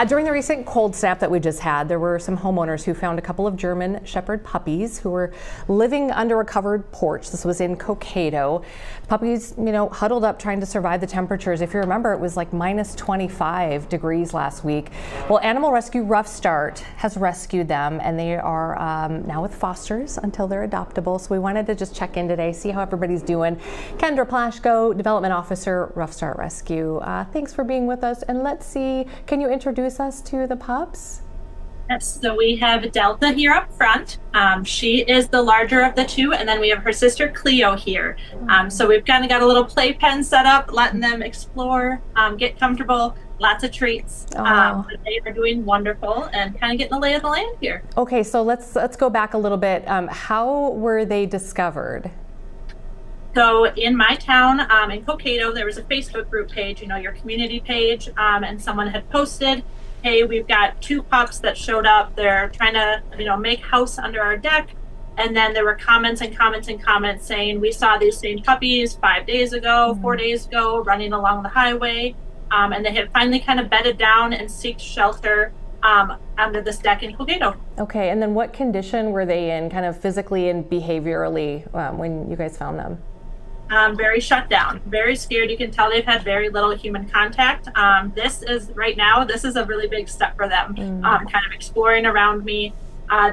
During the recent cold snap that we just had, there were some homeowners who found a couple of German Shepherd puppies who were living under a covered porch. This was in Cokato. Puppies, huddled up trying to survive the temperatures. If you remember, it was like minus 25 degrees last week. Well, animal rescue Ruff Start has rescued them, and they are now with fosters until they're adoptable. So we wanted to just check in today, see how everybody's doing. Kendra Plashko, Development Officer, Ruff Start Rescue. Thanks for being with us. And let's see, can you introduce us to the pups? Yes, so we have Delta here up front. She is the larger of the two, and then we have her sister Cleo here. So we've kind of got a little playpen set up, letting them explore, get comfortable, lots of treats. But they are doing wonderful and kind of getting the lay of the land here. Okay, so let's go back a little bit. How were they discovered? So in my town, in Cokato, there was a Facebook group page, your community page, and someone had posted, hey, we've got two pups that showed up. They're trying to, make house under our deck. And then there were comments and comments and comments saying, we saw these same puppies 5 days ago, 4 days ago, running along the highway. And they had finally kind of bedded down and sought shelter under this deck in Cokato. Okay, and then what condition were they in, kind of physically and behaviorally, when you guys found them? Very shut down, very scared. You can tell they've had very little human contact. This is a really big step for them, kind of exploring around me.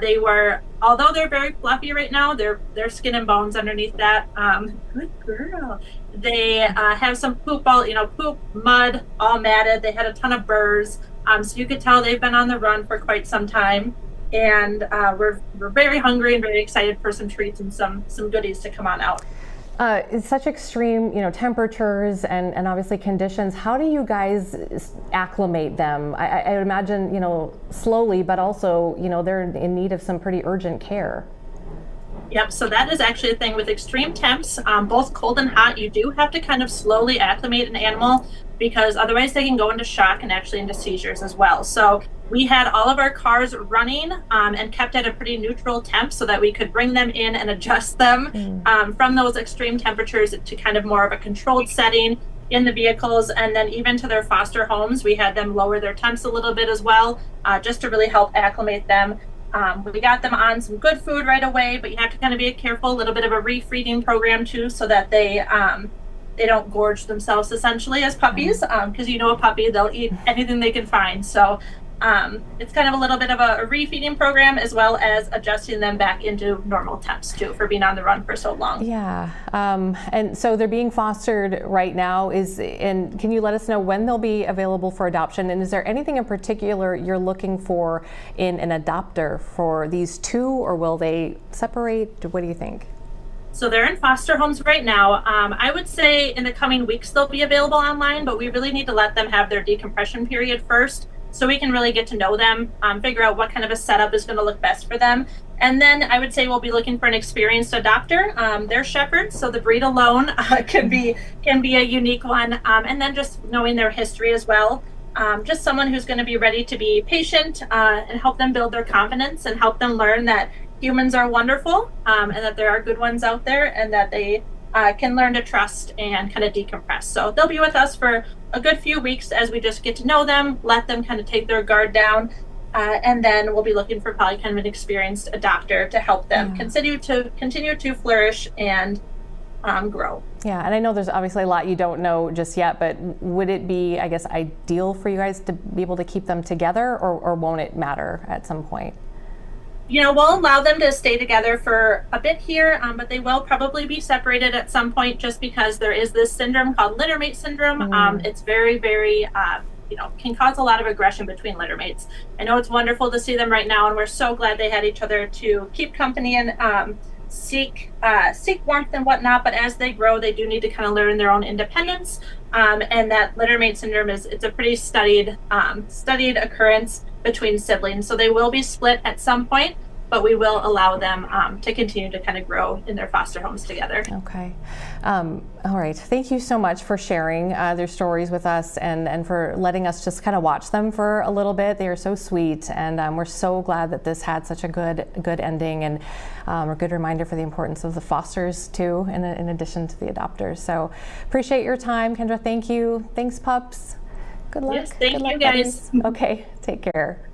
They were, although they're very fluffy right now, they're skin and bones underneath that. Good girl. They have some poop, poop, mud, all matted. They had a ton of burrs. So you could tell they've been on the run for quite some time. And we're very hungry and very excited for some treats and some goodies to come on out. It's such extreme, temperatures and obviously conditions. How do you guys acclimate them? I imagine, slowly, but also, they're in need of some pretty urgent care. Yep, so that is actually a thing with extreme temps, both cold and hot. You do have to kind of slowly acclimate an animal because otherwise they can go into shock and actually into seizures as well. So we had all of our cars running and kept at a pretty neutral temp so that we could bring them in and adjust them from those extreme temperatures to kind of more of a controlled setting in the vehicles. And then even to their foster homes, we had them lower their temps a little bit as well, just to really help acclimate them. We got them on some good food right away, but you have to kind of be careful, a little bit of a refeeding program too, so that they don't gorge themselves essentially as puppies, because a puppy, they'll eat anything they can find. So it's kind of a little bit of a refeeding program as well as adjusting them back into normal temps too for being on the run for so long. Yeah, and so they're being fostered right now. And can you let us know when they'll be available for adoption? And is there anything in particular you're looking for in an adopter for these two, or will they separate? What do you think? So they're in foster homes right now. I would say in the coming weeks they'll be available online, but we really need to let them have their decompression period first so we can really get to know them, figure out what kind of a setup is going to look best for them. And then I would say we'll be looking for an experienced adopter. They're shepherds, so the breed alone can be a unique one. And then just knowing their history as well. Just someone who's going to be ready to be patient and help them build their confidence and help them learn that humans are wonderful and that there are good ones out there and that they can learn to trust and kind of decompress. So they'll be with us for a good few weeks as we just get to know them, let them kind of take their guard down, and then we'll be looking for probably kind of an experienced adopter to help them continue to flourish and grow. Yeah, and I know there's obviously a lot you don't know just yet, but would it be, I guess, ideal for you guys to be able to keep them together, or won't it matter at some point? We'll allow them to stay together for a bit here, but they will probably be separated at some point just because there is this syndrome called littermate syndrome. It's very, very, can cause a lot of aggression between littermates. I know it's wonderful to see them right now, and we're so glad they had each other to keep company and seek warmth and whatnot, but as they grow, they do need to kind of learn their own independence. And that littermate syndrome it's a pretty studied occurrence between siblings. So they will be split at some point, but we will allow them to continue to kind of grow in their foster homes together. Okay. All right. Thank you so much for sharing their stories with us and for letting us just kind of watch them for a little bit. They are so sweet, and we're so glad that this had such a good ending and a good reminder for the importance of the fosters too, in addition to the adopters. So appreciate your time, Kendra. Thank you. Thanks, pups. Good luck. Yes, thank Good luck, you guys. buddies. Okay, take care.